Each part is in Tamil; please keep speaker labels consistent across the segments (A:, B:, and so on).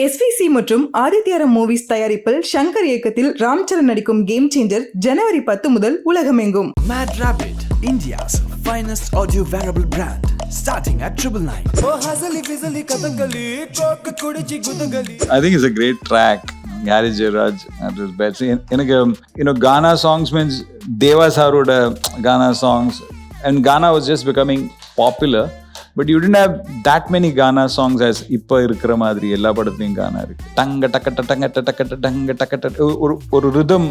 A: எஸ்விசி மற்றும் ஆதித்யாரம் மூவிஸ் தயாரிப்பில் ஷங்கர் இயக்கத்தில் ராம்சரண் நடிக்கும் கேம் சேஞ்சர் ஜனவரி 10 முதல் உலகமெங்கும்.
B: MadRabbit, India's finest audio wearable brand, starting at 999.
C: I think it's a great track. Garage Raj at his best. Ghana songs means Deva Saroda Ghana songs, and Ghana was just becoming popular. But you didn't have that many Ghana songs as இப்ப இருக்கிற மாதிரி எல்லா படத்துலையும் கானா இருக்கு. டங்க டக்கட்ட டங்கட்ட டக்கட்ட டங்க டக்கட்ட ஒரு ரிதம்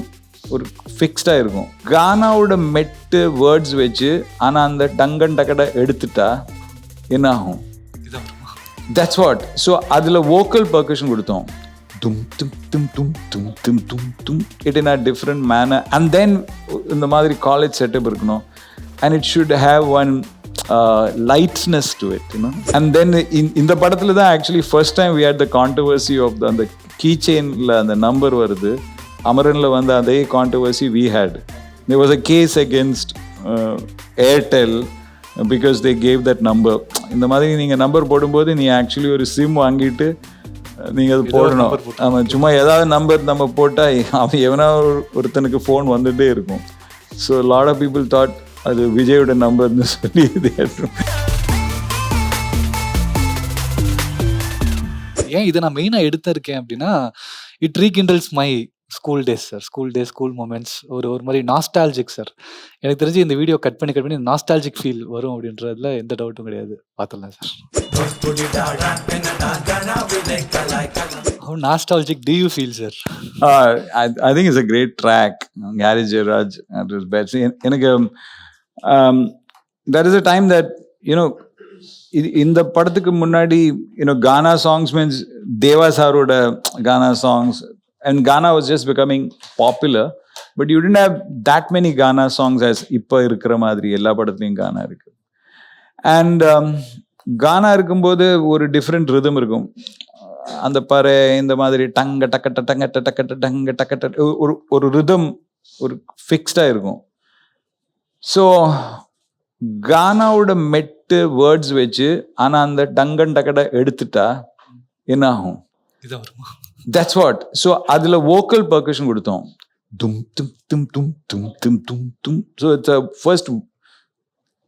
C: ஒரு ஃபிக்ஸ்டாக இருக்கும். கானாவோட மெட்டு வேர்ட்ஸ் வச்சு ஆனால் அந்த டங்கன் டக்கட்டை எடுத்துட்டா என்ன ஆகும்? That's what. ஸோ அதில் வோக்கல் பர்கஷன் கொடுத்தோம். tum tum tum tum tum tum tum tum it in a different manner, and then இந்த மாதிரி காலேஜ் செட்டப் இருக்கணும், and it should have one lightness to it, you know. And then in the படத்துல தான் actually first time we had the controversy of the key chainல அந்த நம்பர் வருது. அமரன்ல வந்து அதே controversy we had. There was a case against Airtel because they gave that number. இந்த மாதிரி நீங்கள் நம்பர் போடும்போது நீ ஆக்சுவலி ஒரு சிம் வாங்கிட்டு நீங்கள் அது போடணும். ஆமாம், சும்மா ஏதாவது நம்பர் நம்ம போட்டால் அவன் எவனா ஒருத்தனுக்கு ஃபோன் வந்துகிட்டே இருக்கும். So lot of people thought அது விஜயோட நம்பர்னு சொல்லி இது.
D: ஏன் இதை நான் மெயினாக எடுத்திருக்கேன் அப்படின்னா, it rekindles my school days sir. School moments ஒரு மாதிரி நாஸ்டாலஜிக் சார். எனக்கு தெரிஞ்சு இந்த வீடியோ கட் பண்ணி நாஸ்டாலஜிக் ஃபீல் வரும் அப்படின்றதுல எந்த டவுட்டும் கிடையாது. பார்த்துடலாம் sir. How nostalgic do you feel, sir?
C: I think it's a great track. Garage Raj at his best. There is a time that, you know, இந்த படத்துக்கு முன்னாடி, you know, Ghana songs means Deva Saroda Ghana songs, and Ghana was just becoming popular, but you didn't have that many Ghana songs as இப்ப இருக்கிற மாதிரி எல்லா படத்துலையும் கானா இருக்கு. And கானா இருக்கும்போது ஒரு டிஃப்ரெண்ட் ரிதம் இருக்கும். அந்த பறை இந்த மாதிரி டங்க டக்கட்ட டங்கட்ட டக்கட்ட டங்க டக்கட்ட ஒரு ரிதம் ஒரு ஃபிக்ஸ்டாக இருக்கும். ஸோ கானாவோட மெட்டு வேர்ட்ஸ் வச்சு ஆனால் அந்த டங்கன் டக்கட்டை எடுத்துட்டா என்ன ஆகும்? That's what. ஸோ அதில் வோக்கல் பர்கஷன் கொடுத்தோம். தும் தும் தும் தும் தும் தும் தும் தும். ஸோ இட்ஸ் ஃபர்ஸ்ட்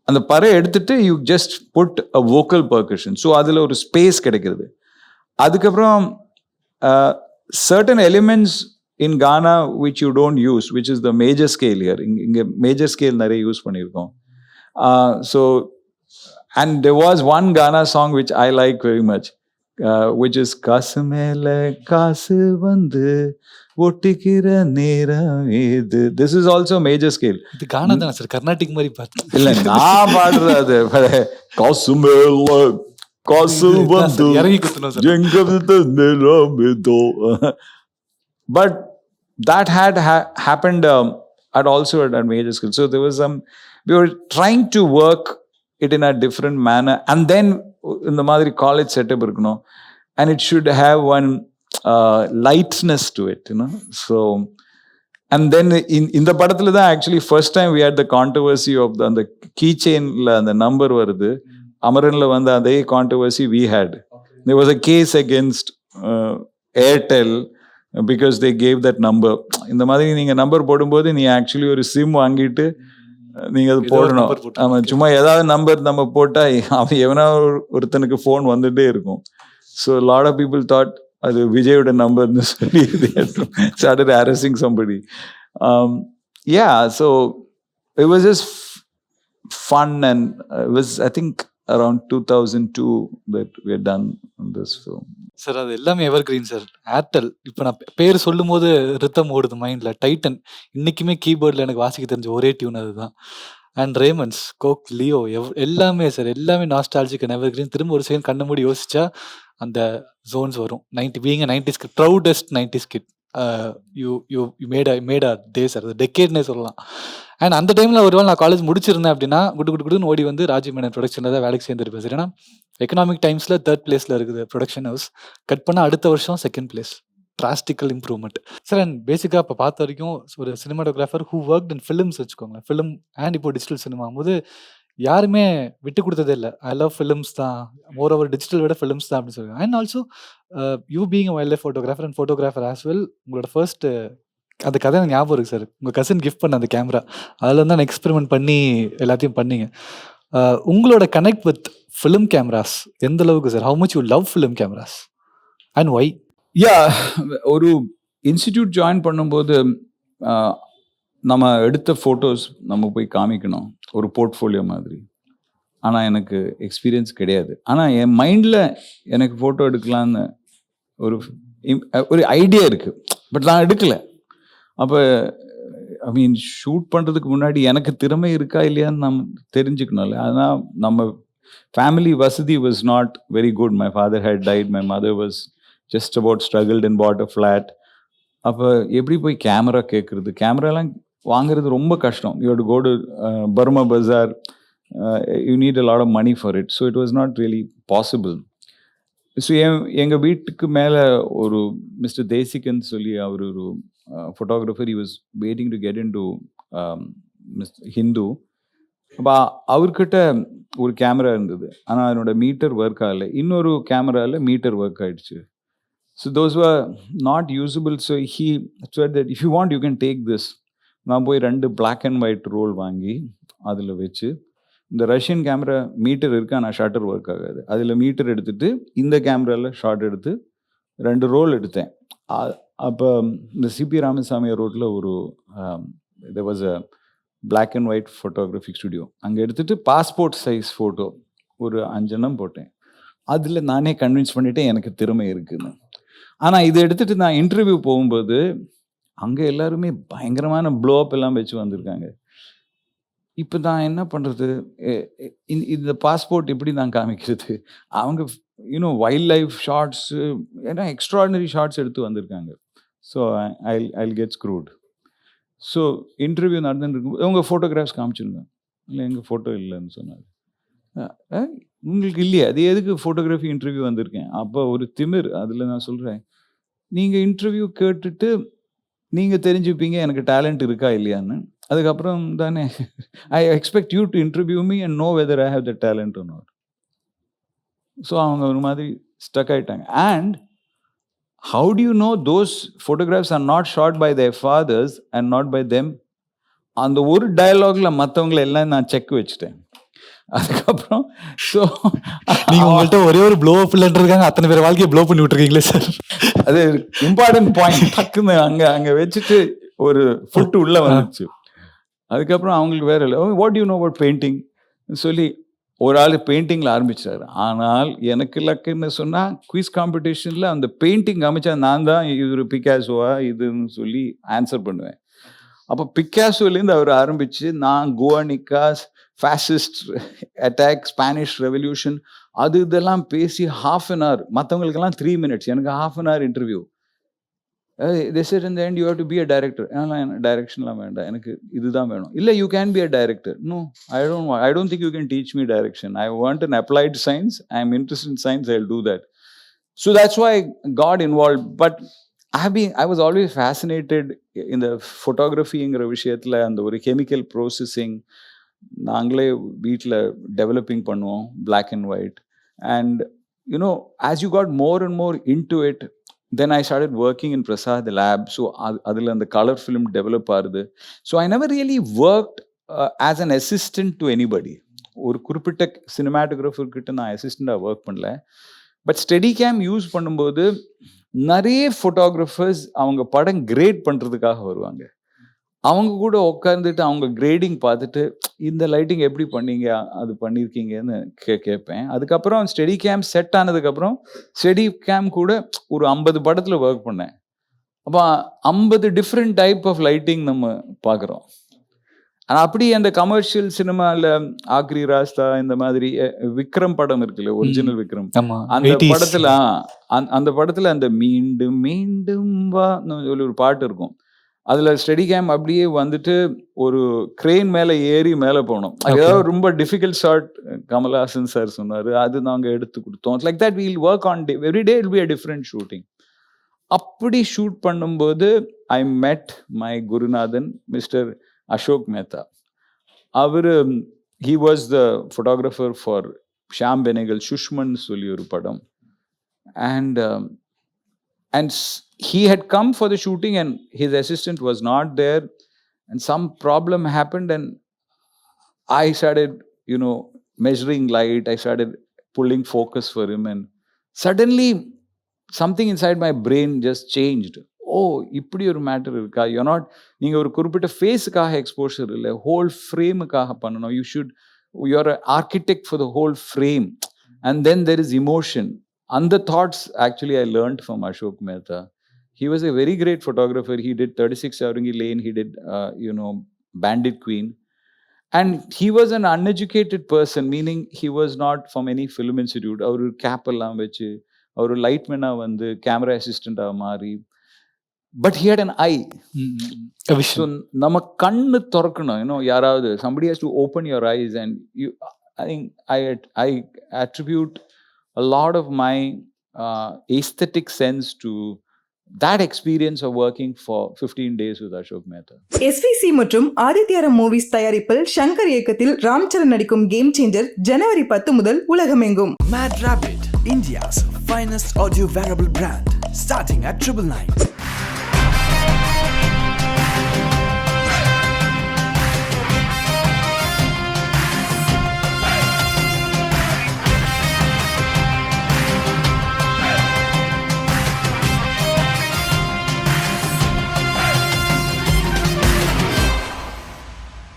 C: அந்த பறை எடுத்துட்டு you just put a vocal percussion. So அதில் ஒரு ஸ்பேஸ் கிடைக்கிறது. அதுக்கப்புறம் certain elements in Ghana which you don't use, which is the major scale here. இங்கே major scale நிறைய யூஸ் பண்ணியிருக்கோம். So and there was one Ghana song which I like very much, which is காசு மேல காசு வந்து ஒட்டிக்கிற நேரம் இது. This is also major scale.
D: இது கானா தானே சார்? கர்நாடிக் மாதிரி பாட்டு
C: இல்லை, நான் பாடுறது அது. காசு மேல காசு வந்து but that had happened at also at major scale. So there was we were trying to work it in a different manner, and then இந்த மாதிரி காலேஜ் செட்டப் இருக்கணும், and it should have one lightness to it, you know. So and then இந்த படத்துல தான் actually first time we had the controversy of the key chainல அந்த நம்பர் வருது. அமரன்ல வந்து அதே controversy we had. There was a case against Airtel because they gave that number. இந்த மாதிரி நீங்கள் நம்பர் போடும்போது நீ ஆக்சுவலி ஒரு சிம் வாங்கிட்டு நீங்கள் அது போடணும். ஆமாம், சும்மா ஏதாவது நம்பர் நம்ம போட்டால் அவன் எவனா ஒருத்தனுக்கு ஃபோன் வந்துகிட்டே இருக்கும். So lot of people thought அது விஜயோட நம்பர்னு சொல்லி started harassing somebody. Yeah, so it was just fun, and it was, I think, around 2002 that we had done this film.
D: Sir அது எல்லாமே எவர் கிரீன் சார். ஏர்டெல் இப்போ நான் பேர் சொல்லும் போது ரித்தம் ஓடுது மைண்டில். டைட்டன் இன்னைக்குமே கீபோர்டில் எனக்கு வாசிக்க தெரிஞ்ச ஒரே டியூன் அதுதான். அண்ட் ரேமன்ஸ், கோக், லியோ, எல்லாமே சார், எல்லாமே நாஸ்டாலஜிக் அண்ட் எவர் கிரீன். திரும்ப ஒரு செகண்ட் கண்ண மூடி யோசிச்சா அந்த ஜோன்ஸ் வரும். 90 being a 90s kid, proudest 90s kid. You made a day sir, அது டெக்கேட்னே சொல்லலாம். அண்ட் அந்த டைமில் ஒரு வேளை நான் காலேஜ் முடிச்சிருந்தேன் அப்படின்னா குடுன்னு ஓடி வந்து ராஜீவ் மேனன் ப்ரொடக்ஷனில் தான் வேலைக்கு சேர்ந்துருப்பேன் சார். ஏன்னா எக்கனாமிக் டைம்ஸில் 3rd பிளேஸில் இருக்குது ப்ரொடக்ஷன் ஹவுஸ். கட் பண்ணால் அடுத்த வருஷம் 2nd place. Drastically improvement sir. And பேசிக்காக இப்போ பார்த்த வரைக்கும் ஒரு cinematographer who worked in films வச்சுக்கோங்களேன், ஃபிலிம் அண்ட் இப்போ டிஜிட்டல் சினிமா போது யாருமே விட்டு கொடுத்ததே இல்லை. ஐ லவ் ஃபிலிம்ஸ் தான், மோர் ஓவர் டிஜிட்டல் விட ஃபிலிம்ஸ் தான் அப்படின்னு சொல்லுவாங்க. And also you being wildlife photographer and photographer as well, உங்களோட ஃபர்ஸ்ட் அந்த கதை எனக்கு ஞாபகம் இருக்கு சார். உங்கள் கசின் கிஃப்ட் பண்ண அந்த கேமரா, அதில் தான் எக்ஸ்பெரிமெண்ட் பண்ணி எல்லாத்தையும் பண்ணீங்க. உங்களோட கனெக்ட் வித் ஃபிலிம் கேமராஸ் எந்த அளவுக்கு sir? How much you love film cameras and why?
C: ஒரு இன்ஸ்டிடியூட் ஜாயின் பண்ணும்போது நம்ம எடுத்த ஃபோட்டோஸ் நம்ம போய் காமிக்கணும், ஒரு போர்ட்ஃபோலியோ மாதிரி. ஆனால் எனக்கு எக்ஸ்பீரியன்ஸ் கிடையாது. ஆனால் என் மைண்டில் எனக்கு ஃபோட்டோ எடுக்கலான்னு ஒரு ஐடியா இருக்குது, பட் நான் எடுக்கலை. அப்போ ஐ மீன் ஷூட் பண்ணுறதுக்கு முன்னாடி எனக்கு திறமை இருக்கா இல்லையான்னு நம்ம தெரிஞ்சுக்கணும்ல. ஆனால் நம்ம ஃபேமிலி வசதி was not very good. My father had died, my mother was just about struggled and bought a flat. அப்போ எப்படி போய் கேமரா கேட்குறது? கேமராலாம் வாங்குறது ரொம்ப கஷ்டம். You have to go to Burma Bazaar, you need a lot of money for it. So it was not really possible. So எங்கள் வீட்டுக்கு மேலே ஒரு மிஸ்டர் தேசிகன் சொல்லி அவர் ஒரு photographer, he was waiting to get into Hindu. அப்போ அவர்கிட்ட ஒரு கேமரா இருந்தது, ஆனால் அதனோட மீட்டர் ஒர்க் ஆகலை. இன்னொரு கேமராவில் மீட்டர் ஒர்க் ஆகிடுச்சு. So those were not usable. So he said that if you want you can take this. நான் போய் 2 black and white ரோல் வாங்கி அதில் வச்சு, இந்த ரஷ்யன் கேமரா மீட்டர் இருக்குது ஆனால் ஷட்டர் ஒர்க் ஆகாது, அதில் மீட்டர் எடுத்துகிட்டு இந்த கேமராவில் ஷார்ட் எடுத்து 2 ரோல் எடுத்தேன். அப்போ இந்த சிபி ராமசாமி ரோட்டில் ஒரு there was a black and white photographic studio. அங்கே எடுத்துகிட்டு பாஸ்போர்ட் சைஸ் ஃபோட்டோ ஒரு 5 எண்ணம் போட்டேன். அதில் நானே கன்வின்ஸ் பண்ணிவிட்டேன் எனக்கு திறமை இருக்குதுன்னு. ஆனால் இதை எடுத்துகிட்டு நான் இன்டர்வியூ போகும்போது அங்கே எல்லாருமே பயங்கரமான ப்ளோ அப் எல்லாம் வச்சு வந்திருக்காங்க. இப்போ நான் என்ன பண்ணுறது? இந்த பாஸ்போர்ட் எப்படி நான் காமிக்கிறது? அவங்க வைல்ட் லைஃப் ஷார்ட்ஸு, ஏன்னா எக்ஸ்ட்ராடினரி ஷார்ட்ஸ் எடுத்து வந்திருக்காங்க. So I'll get screwed. So interview நடந்துருக்கும், உங்கள் ஃபோட்டோகிராஃப்ஸ் காமிச்சிருங்க. இல்லை எங்கள் ஃபோட்டோ இல்லைன்னு சொன்னார். உங்களுக்கு இல்லையா? அது எதுக்கு ஃபோட்டோகிராஃபி இன்டர்வியூ வந்திருக்கேன்? அப்போ ஒரு திமிர். அதில் நான் சொல்கிறேன், நீங்கள் இன்டர்வியூ கேட்டுட்டு நீங்கள் தெரிஞ்சுப்பீங்க எனக்கு டேலண்ட் இருக்கா இல்லையான்னு. அதுக்கப்புறம் தானே I expect you to interview me and know whether I have the talent or not. So அவங்க ஒரு மாதிரி ஸ்டக் ஆகிட்டாங்க. And how do you know those photographs are not shot by their fathers and not by them? அந்த ஒரு டயலாகில் மற்றவங்களை எல்லாம் நான் செக் வச்சுட்டேன். அதுக்கப்புறம் ஸோ
D: நீங்கள் உங்கள்கிட்ட ஒரே ஒரு ப்ளோ அப் இல்லைன்றதுக்காக அத்தனை பேர் வாழ்க்கையை ப்ளோ பண்ணி விட்டுருக்கீங்களே சார்.
C: அது இம்பார்ட்டன்ட் பாயிண்ட். டக்குன்னு அங்கே வச்சுட்டு ஒரு ஃபுட்டு உள்ளே வந்துச்சு. அதுக்கப்புறம் அவங்களுக்கு வேற இல்லை, what you know about painting சொல்லி ஒரு ஆள் பெயிண்டிங்கில் ஆரம்பிச்சார். ஆனால் எனக்கு லக்குன்னு சொன்னால் குவிஸ் காம்படிஷனில் அந்த பெயிண்டிங் அமைச்சா நான் தான் இது ஒரு பிக்காசோவா இதுன்னு சொல்லி ஆன்சர் பண்ணுவேன். அப்போ பிக்காசோலேருந்து அவர் ஆரம்பித்து நான் குவானிக்காஸ், ஃபேசிஸ்ட் அட்டாக், ஸ்பானிஷ் ரெவல்யூஷன், அது இதெல்லாம் பேசி 1/2 an hour. மற்றவங்களுக்கெல்லாம் 3 minutes, எனக்கு 1/2 an hour interview. they said in the end you have to be a director. டைரக்ஷன்லாம் வேண்டாம், எனக்கு இதுதான் வேணும். இல்லை you can be a director. No, I don't think you can teach me direction. I want an applied science. I am interested in science. I'll do that. So that's why I got involved. But I was always fascinated in the photographyங்கிற விஷயத்தில். அந்த ஒரு கெமிக்கல் ப்ரோசஸிங் நாங்களே வீட்டில் டெவலப்பிங் பண்ணுவோம், black and white. And as you got more and more into it, then I started working in Prasad lab. So அதில் அந்த கலர் ஃபிலிம் டெவலப் ஆகுது. So I never really worked as an assistant to anybody. ஒரு குறிப்பிட்ட சினிமாட்டோகிராஃபர் கிட்ட நான் அசிஸ்டண்டாக ஒர்க் பண்ணல. பட் ஸ்டெடி கேம் யூஸ் பண்ணும்போது நிறைய ஃபோட்டோகிராஃபர்ஸ் அவங்க படம் கிரேட் பண்ணுறதுக்காக வருவாங்க. அவங்க கூட உட்காந்துட்டு அவங்க கிரேடிங் பார்த்துட்டு இந்த லைட்டிங் எப்படி பண்ணீங்க, அது பண்ணியிருக்கீங்கன்னு கேட்பேன். அதுக்கப்புறம் ஸ்டெடி கேம் செட் ஆனதுக்கப்புறம் ஸ்டெடி கேம் கூட ஒரு 50 படத்தில் ஒர்க் பண்ணேன். அப்போ 50 டிஃப்ரெண்ட் டைப் ஆஃப் லைட்டிங் நம்ம பார்க்குறோம். ஆனால் அப்படி அந்த கமர்ஷியல் சினிமாவில் ஆக்ரி ராஸ்தா இந்த மாதிரி விக்ரம் படம் இருக்குல்ல, ஒரிஜினல் விக்ரம், அந்த படத்தில் அந்த மீண்டும் மீண்டும் வா ஒரு பாட்டு இருக்கும். அதில் ஸ்டெடி கேம் அப்படியே வந்துட்டு ஒரு க்ரெயின் மேலே ஏறி மேலே போனோம். அது ஏதாவது ரொம்ப டிஃபிகல்ட் ஷாட் கமல்ஹாசன் சார் சொன்னார், அது நாங்கள் எடுத்து கொடுத்தோம். Like that we'll work on every day இல் பி அ டிஃப்ரெண்ட் ஷூட்டிங். அப்படி ஷூட் பண்ணும்போது ஐ மெட் மை குருநாதன் மிஸ்டர் அசோக் மேத்தா. அவர் he was the photographer for Shyam Benegal Shushman சொல்லி ஒரு படம். And he had come for the shooting and his assistant was not there, and some problem happened, and I started, measuring light. I started pulling focus for him, and suddenly something inside my brain just changed. இப்படி ஒரு மேட்டர் இருக்கா? யூஆர் நாட், நீங்கள் ஒரு குறிப்பிட்ட ஃபேஸுக்காக எக்ஸ்போஷர் இல்லை, ஹோல் ஃப்ரேமுக்காக பண்ணணும். You're architect for the whole frame, and then there is emotion. அந்த thoughts actually I learned from Ashok Mehta. He was a very great photographer. He did 36 Sarangi Lane. He did, Bandit Queen. And he was an uneducated person, meaning he was not from any film institute. Avaru cap ellam vechu, avaru lightman vandu camera assistant maari. But he had an eye.
D: A vision.
C: So nama kannu thorakkanum, yaravadu, somebody has to open your eyes. And I think I attribute a lot of my aesthetic sense to that experience of working for 15 days with Ashok Mehta.
A: SVC மற்றும் ஆதித்யாரம் மூவிஸ் தயாரிப்பில் ஷங்கர் இயக்கத்தில் ராம்சரண் நடிக்கும் கேம் சேஞ்சர் ஜனவரி 10 முதல் உலகமெங்கும்.
B: MadRabbit, India's finest audio wearable brand, starting at 999.